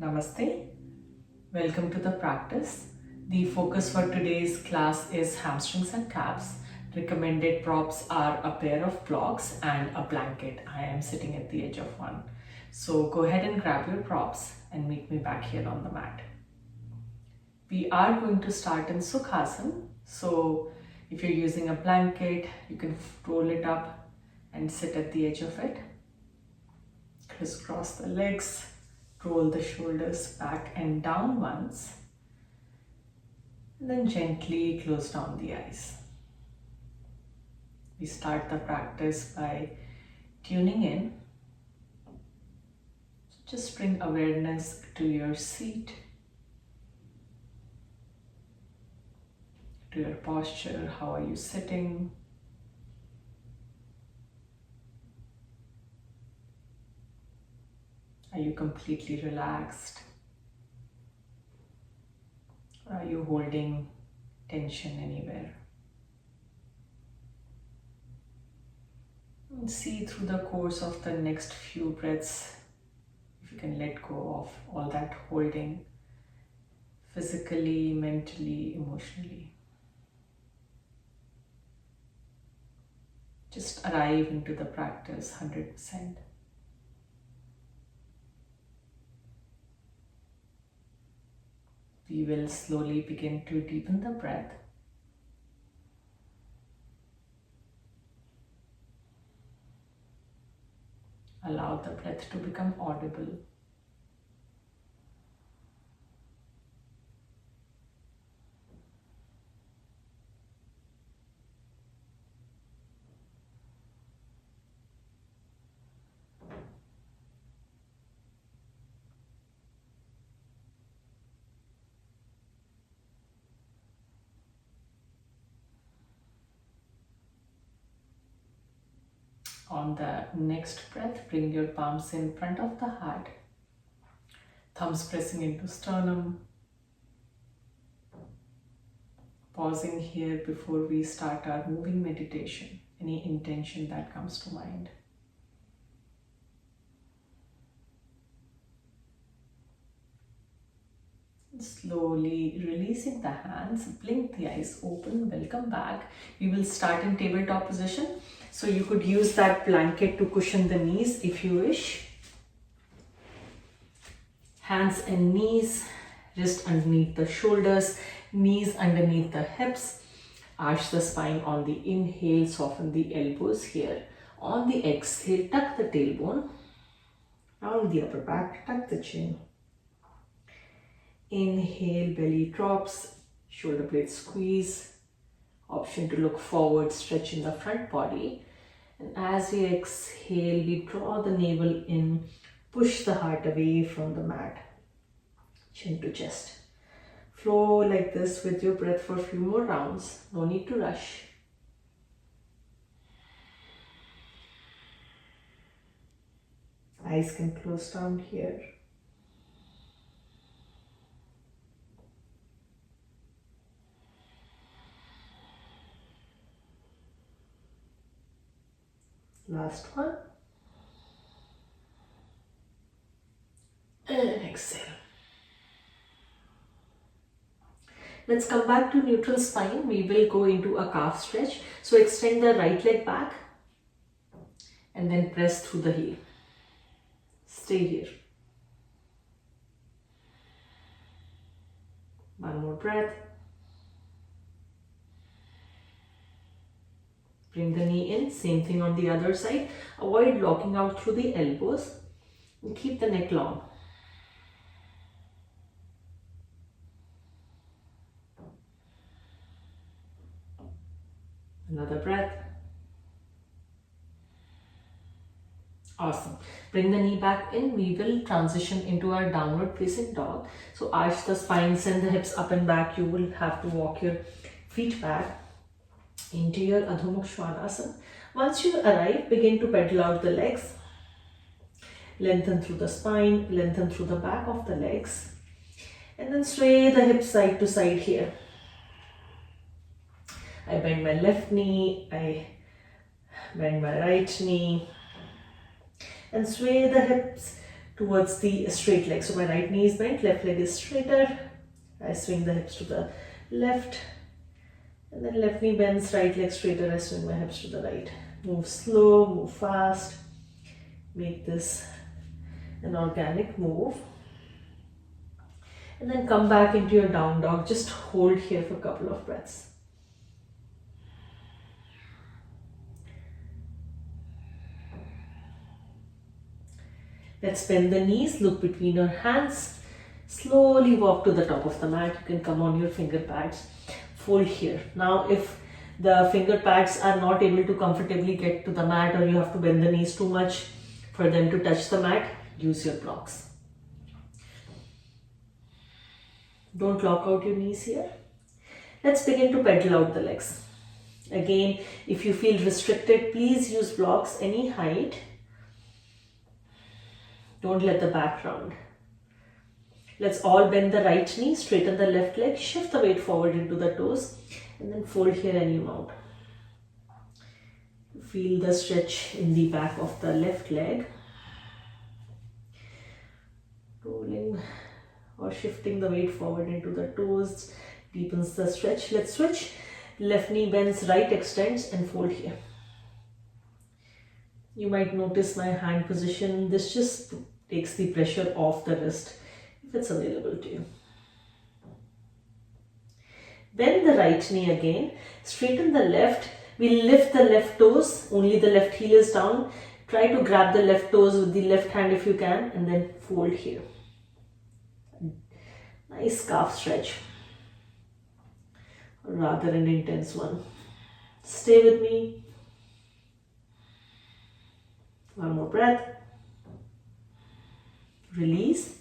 Namaste. Welcome to the practice. The focus for today's class is hamstrings and calves. Recommended props are a pair of blocks and a blanket. I am sitting at the edge of one. So go ahead and grab your props and meet me back here on the mat. We are going to start in Sukhasana. So if you're using a blanket, you can roll it up and sit at the edge of it. Crisscross the legs. Roll the shoulders back and down once, and then gently close down the eyes. We start the practice by tuning in. Just bring awareness to your seat, to your posture. How are you sitting? Are you completely relaxed? Or are you holding tension anywhere? And see through the course of the next few breaths if you can let go of all that holding, physically, mentally, emotionally. Just arrive into the practice 100%. We will slowly begin to deepen the breath. Allow the breath to become audible. On the next breath, bring your palms in front of the heart, thumbs pressing into sternum. Pausing here before we start our moving meditation, any intention that comes to mind. Slowly releasing the hands, blink the eyes open, welcome back. We will start in tabletop position. So you could use that blanket to cushion the knees if you wish. Hands and knees, wrist underneath the shoulders, knees underneath the hips. Arch the spine on the inhale, soften the elbows here. On the exhale, tuck the tailbone, round the upper back, tuck the chin. Inhale, belly drops, shoulder blades squeeze. Option to look forward, stretch in the front body. And as we exhale, we draw the navel in, push the heart away from the mat, chin to chest. Flow like this with your breath for a few more rounds. No need to rush. Eyes can close down here. Last one. And exhale. Let's come back to neutral spine. We will go into a calf stretch. So extend the right leg back and then press through the heel. Stay here. One more breath. Bring the knee in, same thing on the other side. Avoid locking out through the elbows and keep the neck long. Another breath. Awesome. Bring the knee back in. We will transition into our downward facing dog. So arch the spine, send the hips up and back. You will have to walk your feet back into your Ardha Hanumanasana. Once you arrive, begin to pedal out the legs. Lengthen through the spine, lengthen through the back of the legs. And then sway the hips side to side here. I bend my left knee, I bend my right knee. And sway the hips towards the straight leg. So my right knee is bent, left leg is straighter. I swing the hips to the left, and then left knee bends, right leg straighter. I swing my hips to the right. Move slow, move fast. Make this an organic move. And then come back into your down dog. Just hold here for a couple of breaths. Let's bend the knees, look between your hands. Slowly walk to the top of the mat. You can come on your finger pads. Fold here. Now if the finger pads are not able to comfortably get to the mat, or you have to bend the knees too much for them to touch the mat, use your blocks. Don't lock out your knees here. Let's begin to pedal out the legs. Again, if you feel restricted, please use blocks any height. Don't let the back round. Let's all bend the right knee, straighten the left leg, shift the weight forward into the toes, and then fold here and you mount. Feel the stretch in the back of the left leg. Rolling or shifting the weight forward into the toes deepens the stretch. Let's switch. Left knee bends, right extends, and fold here. You might notice my hand position. This just takes the pressure off the wrist if it's available to you. Bend the right knee again. Straighten the left. We lift the left toes. Only the left heel is down. Try to grab the left toes with the left hand if you can, and then fold here. Nice calf stretch. Rather an intense one. Stay with me. One more breath. Release.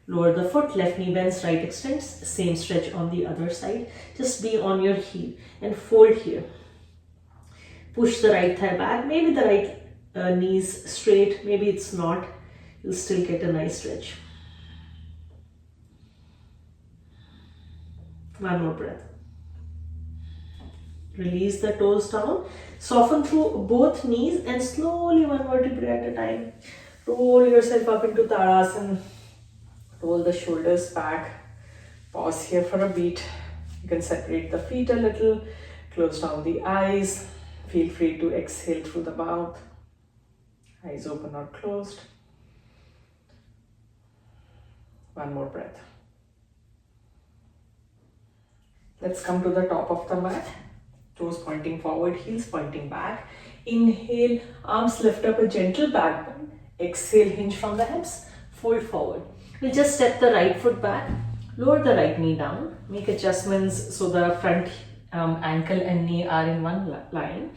Lower the foot, left knee bends, right extends. Same stretch on the other side. Just be on your heel and fold here. Push the right thigh back. Maybe the right knee is straight. Maybe it's not. You'll still get a nice stretch. One more breath. Release the toes down. Soften through both knees and slowly one vertebrae at a time. Roll yourself up into Tadasana. Roll the shoulders back. Pause here for a beat. You can separate the feet a little. Close down the eyes. Feel free to exhale through the mouth. Eyes open or closed. One more breath. Let's come to the top of the mat. Toes pointing forward, heels pointing back. Inhale, arms lift up, a gentle back bend. Exhale, hinge from the hips, fold forward. We'll just step the right foot back, lower the right knee down, make adjustments so the front ankle and knee are in one line.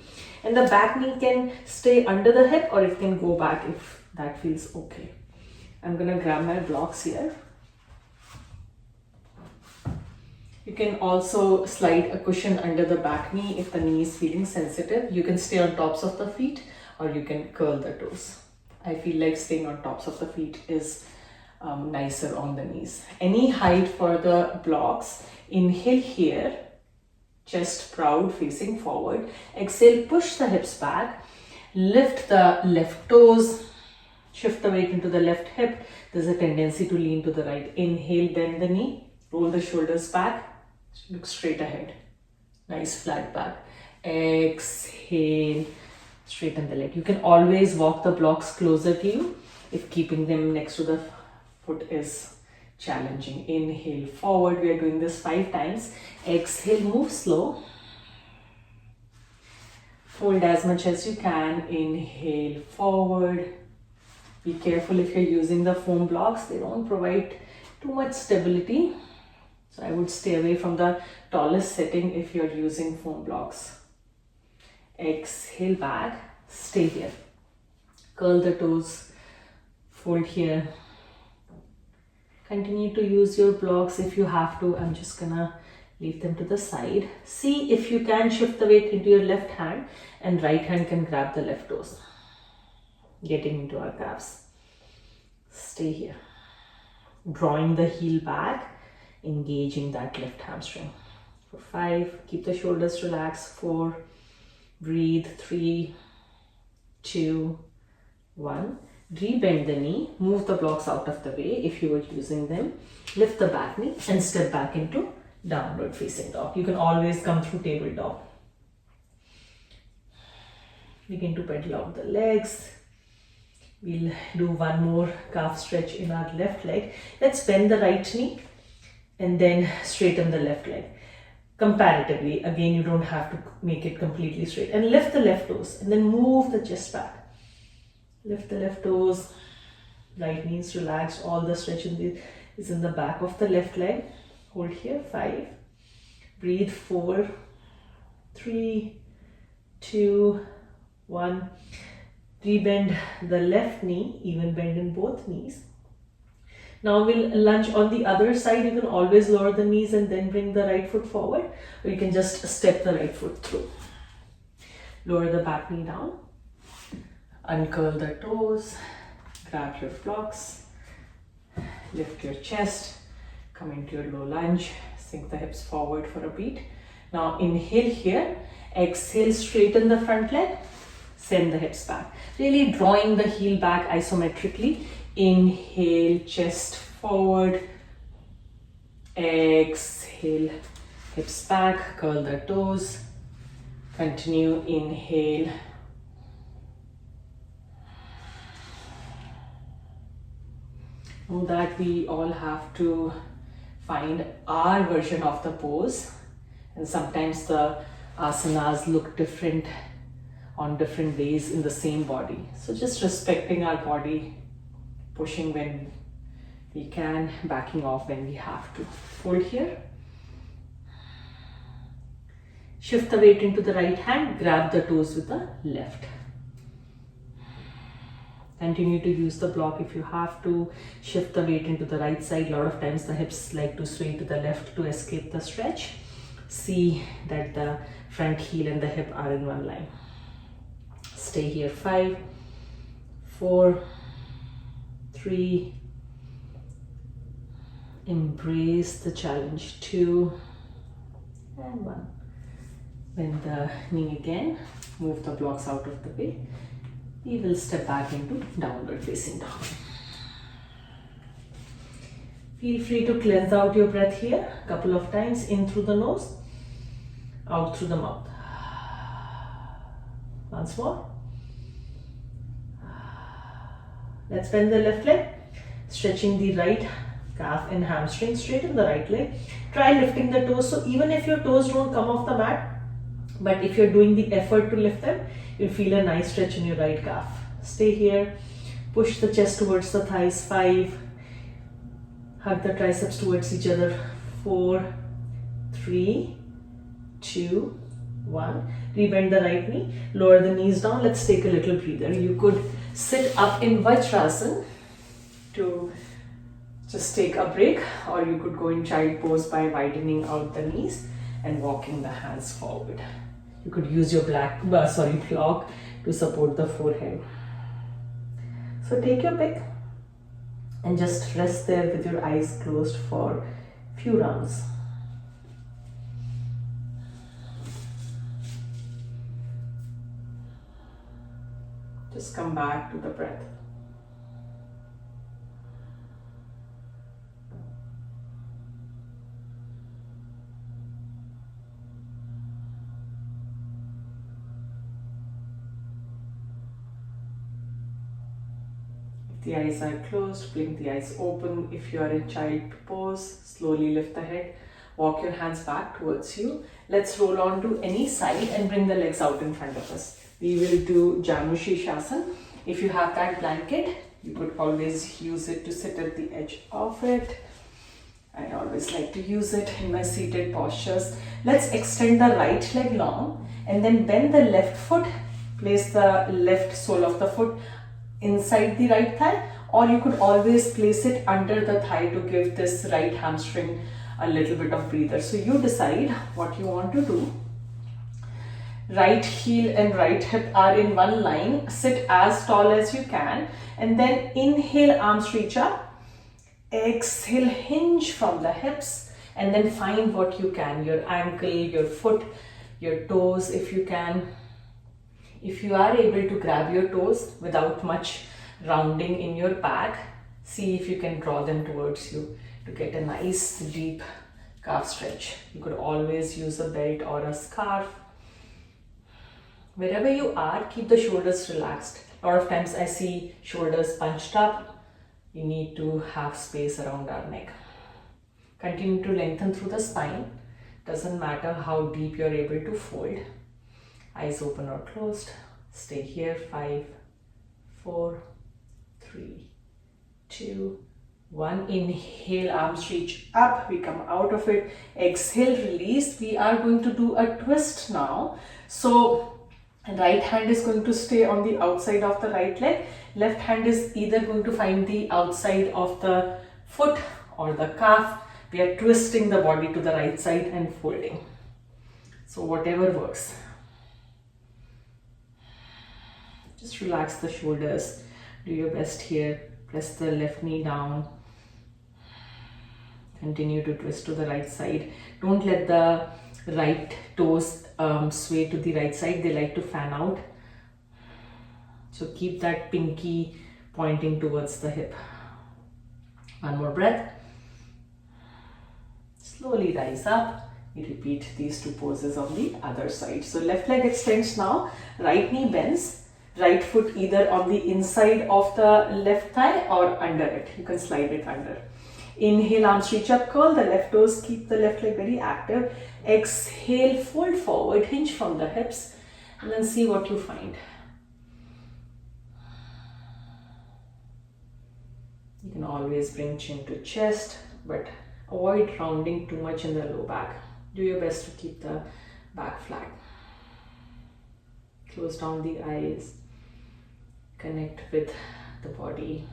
And the back knee can stay under the hip or it can go back if that feels okay. I'm gonna grab my blocks here. You can also slide a cushion under the back knee if the knee is feeling sensitive. You can stay on tops of the feet or you can curl the toes. I feel like staying on tops of the feet is nicer on the knees. Any height for the blocks. Inhale here, chest proud, facing forward. Exhale, push the hips back. Lift the left toes. Shift the weight into the left hip. There's a tendency to lean to the right. Inhale, bend the knee. Roll the shoulders back. Look straight ahead. Nice flat back. Exhale, straighten the leg. You can always walk the blocks closer to you if keeping them next to the foot is challenging. Inhale, forward. We are doing this 5 times. Exhale, move slow. Fold as much as you can. Inhale, forward. Be careful if you're using the foam blocks. They don't provide too much stability. So I would stay away from the tallest setting if you're using foam blocks. Exhale back, stay here. Curl the toes, fold here. Continue to use your blocks if you have to. I'm just gonna leave them to the side. See if you can shift the weight into your left hand and right hand can grab the left toes. Getting into our calves. Stay here. Drawing the heel back. Engaging that left hamstring. For 5, keep the shoulders relaxed. 4, breathe. 3, 2, 1. Rebend the knee, move the blocks out of the way if you were using them. Lift the back knee and step back into downward facing dog. You can always come through table dog. Begin to pedal out the legs. We'll do one more calf stretch in our left leg. Let's bend the right knee and then straighten the left leg. Comparatively, again, you don't have to make it completely straight. And lift the left toes and then move the chest back. Lift the left toes, right knee is relaxed. All the stretch is in the back of the left leg. Hold here, 5. Breathe, 4, 3, 2, 1. Rebend the left knee, even bend in both knees. Now we'll lunge on the other side. You can always lower the knees and then bring the right foot forward, or you can just step the right foot through. Lower the back knee down. Uncurl the toes. Grab your blocks. Lift your chest. Come into your low lunge. Sink the hips forward for a beat. Now inhale here. Exhale, straighten the front leg. Send the hips back. Really drawing the heel back isometrically. Inhale, chest forward. Exhale, hips back. Curl the toes. Continue. Inhale. Know that we all have to find our version of the pose, and sometimes the asanas look different on different days in the same body. So just respecting our body, pushing when we can, backing off when we have to. Hold here. Shift the weight into the right hand, grab the toes with the left. Continue to use the block if you have to. Shift the weight into the right side. A lot of times the hips like to sway to the left to escape the stretch. See that the front heel and the hip are in one line. Stay here, 5, 4, 3, embrace the challenge, 2, and 1. Bend the knee again, move the blocks out of the way. We will step back into downward facing dog. Feel free to cleanse out your breath here a couple of times, in through the nose, out through the mouth. Once more. Let's bend the left leg, stretching the right calf and hamstring, straighten the right leg. Try lifting the toes. So even if your toes don't come off the mat, but if you're doing the effort to lift them, you'll feel a nice stretch in your right calf. Stay here. Push the chest towards the thighs. 5. Hug the triceps towards each other. 4, 3, 2, 1. Rebend the right knee. Lower the knees down. Let's take a little breather. You could sit up in Vajrasana to just take a break, or you could go in child pose by widening out the knees and walking the hands forward. You could use your block to support the forehead. So take your pick and just rest there with your eyes closed for a few rounds. Just come back to the breath. The eyes are closed, blink the eyes open. If you are in child pose, slowly lift the head, walk your hands back towards you. Let's roll on to any side and bring the legs out in front of us. We will do Janu Sirsasana. If you have that blanket, you could always use it to sit at the edge of it. I always like to use it in my seated postures. Let's extend the right leg long and then bend the left foot. Place the left sole of the foot inside the right thigh, or you could always place it under the thigh to give this right hamstring a little bit of breather. So you decide what you want to do. Right heel and right hip are in one line. Sit as tall as you can, and then inhale, arms reach up. Exhale, hinge from the hips, and then find what you can, your ankle, your foot, your toes if you can. If you are able to grab your toes without much rounding in your back. See if you can draw them towards you to get a nice deep calf stretch. You could always use a belt or a scarf. Wherever you are, keep the shoulders relaxed. A lot of times I see shoulders punched up. You need to have space around our neck. Continue to lengthen through the spine. Doesn't matter how deep you're able to fold. Eyes open or closed. Stay here. 5, 4, 3, 2, 1. Inhale, arms reach up. We come out of it. Exhale, release. We are going to do a twist now. So right hand is going to stay on the outside of the right leg. Left hand is either going to find the outside of the foot or the calf. We are twisting the body to the right side and folding. So whatever works. Just relax the shoulders. Do your best here. Press the left knee down. Continue to twist to the right side. Don't let the right toes sway to the right side. They like to fan out. So keep that pinky pointing towards the hip. One more breath. Slowly rise up. We repeat these two poses on the other side. So left leg extends now. Right knee bends. Right foot either on the inside of the left thigh or under it. You can slide it under. Inhale, arms reach up, curl the left toes. Keep the left leg very active. Exhale, fold forward, hinge from the hips, and then see what you find. You can always bring chin to chest, but avoid rounding too much in the low back. Do your best to keep the back flat. Close down the eyes. Connect with the body.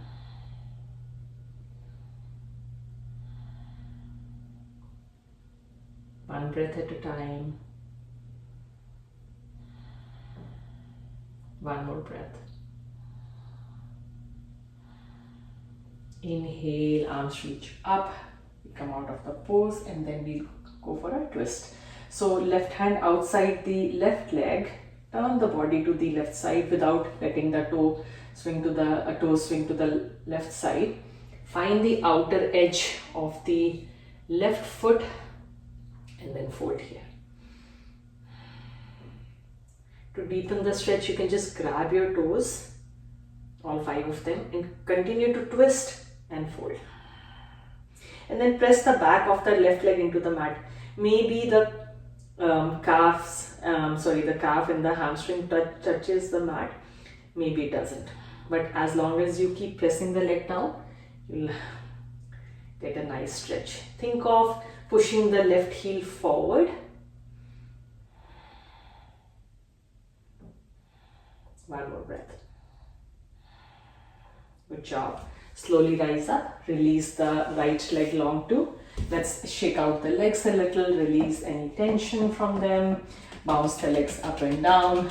One breath at a time. One more breath. Inhale, arms reach up. We come out of the pose and then we'll go for a twist. So left hand outside the left leg. Turn the body to the left side without letting the toe swing to the left side. Find the outer edge of the left foot and then fold here. To deepen the stretch, you can just grab your toes, all 5 of them, and continue to twist and fold. And then press the back of the left leg into the mat. Maybe the calf and the hamstring touches the mat. Maybe it doesn't. But as long as you keep pressing the leg down, you'll get a nice stretch. Think of pushing the left heel forward. One more breath. Good job. Slowly rise up. Release the right leg long too. Let's shake out the legs a little. Release any tension from them. Bounce the legs up and down.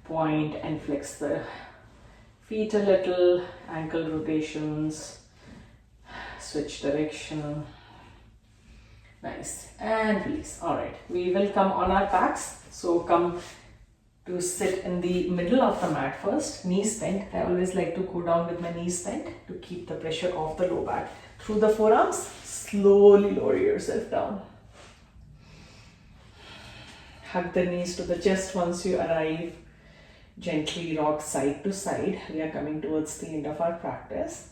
Point and flex the feet a little. Ankle rotations. Switch direction. Nice. And release. Alright. We will come on our backs. So come to sit in the middle of the mat first. Knees bent. I always like to go down with my knees bent to keep the pressure off the low back. Through the forearms, slowly lower yourself down. Hug the knees to the chest once you arrive. Gently rock side to side. We are coming towards the end of our practice.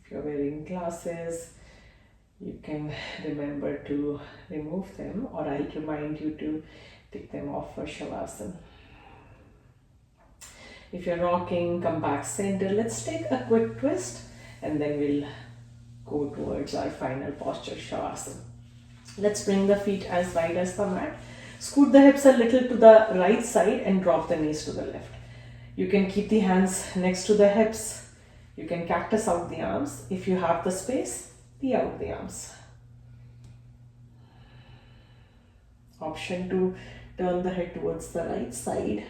If you're wearing glasses, you can remember to remove them, or I'll remind you to take them off for Savasana. If you're rocking, come back center. Let's take a quick twist and then we'll go towards our final posture, Savasana. Let's bring the feet as wide as the mat. Scoot the hips a little to the right side and drop the knees to the left. You can keep the hands next to the hips. You can cactus out the arms. If you have the space, pee out the arms. Option to turn the head towards the right side.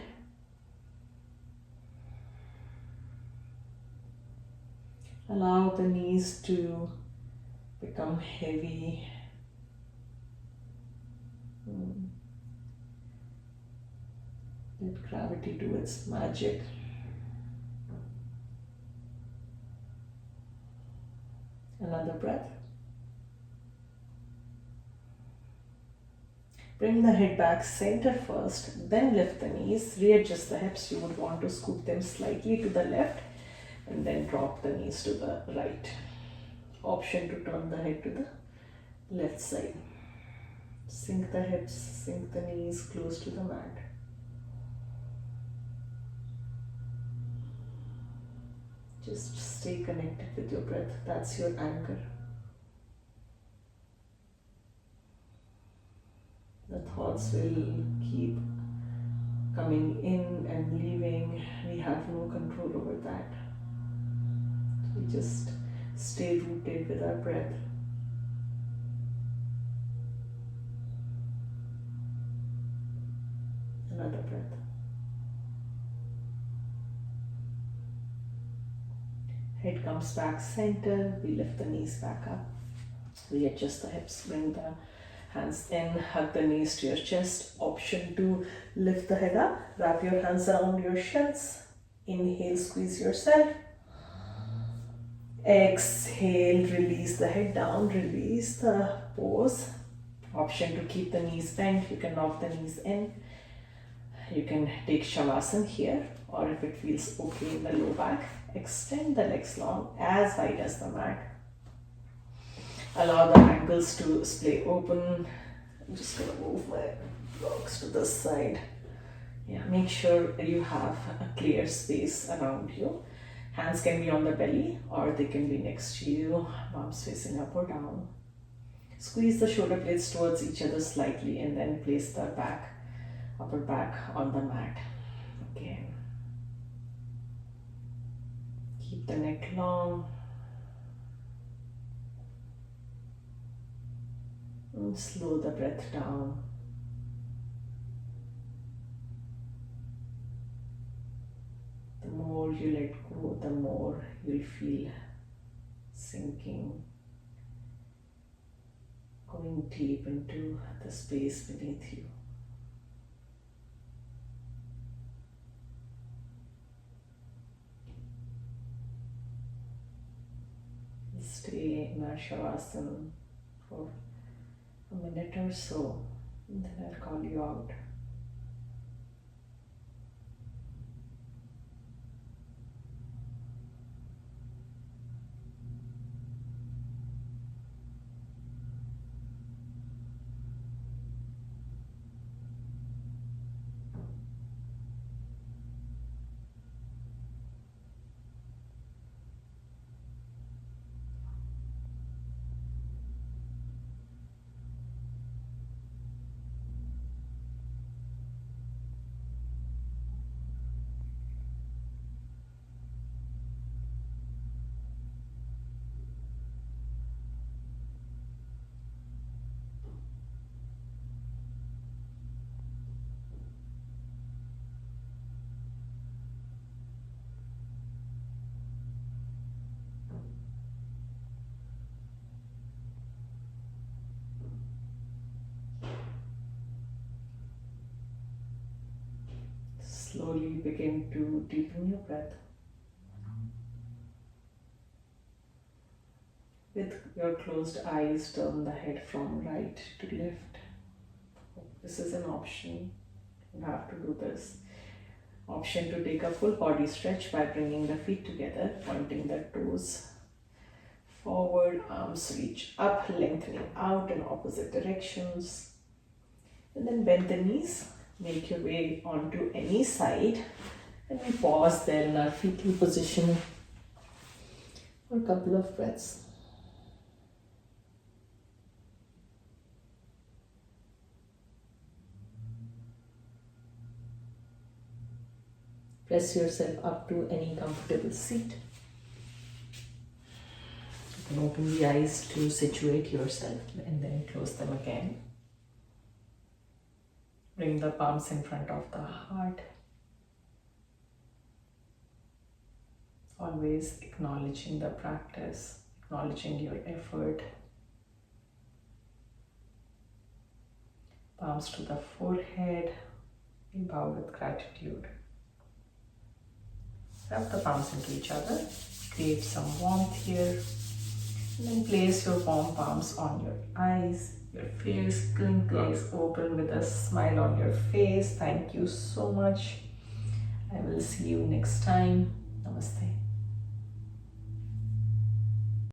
Allow the knees to become heavy. Let gravity do its magic. Another breath. Bring the head back center first, then lift the knees, readjust the hips. You would want to scoop them slightly to the left and then drop the knees to the right. Option to turn the head to the left side. Sink the hips, sink the knees close to the mat. Just stay connected with your breath. That's your anchor. The thoughts will keep coming in and leaving. We have no control over that. We just stay rooted with our breath. Another breath. Head comes back center. We lift the knees back up. We adjust the hips, bring the hands in, hug the knees to your chest. Option to lift the head up, wrap your hands around your shins. Inhale, squeeze yourself. Exhale, release the head down, release the pose. Option to keep the knees bent, you can lock the knees in. You can take Savasana here, or if it feels okay in the low back, extend the legs long, as wide as the mat. Allow the ankles to splay open. I'm just going to move my blocks to the side. Yeah, make sure you have a clear space around you. Hands can be on the belly or they can be next to you, palms facing up or down. Squeeze the shoulder blades towards each other slightly and then place the upper back on the mat. Again. Keep the neck long. And slow the breath down. The more you let go, the more you'll feel sinking, going deep into the space beneath you. Stay in our Savasana for a minute or so, and then I'll call you out. Slowly begin to deepen your breath. With your closed eyes, turn the head from right to left. This is an option. You have to do this. Option to take a full body stretch by bringing the feet together, pointing the toes forward, arms reach up, lengthening out in opposite directions. And then bend the knees. Make your way onto any side and we pause there in our fetal position for a couple of breaths. Press yourself up to any comfortable seat. You can open the eyes to situate yourself and then close them again. Bring the palms in front of the heart. Always acknowledging the practice, acknowledging your effort. Palms to the forehead. We bow with gratitude. Rub the palms into each other. Create some warmth here. And then place your warm palms on your eyes, your face. Blink the eyes open with a smile on your face. Thank you so much. I will see you next time. Namaste.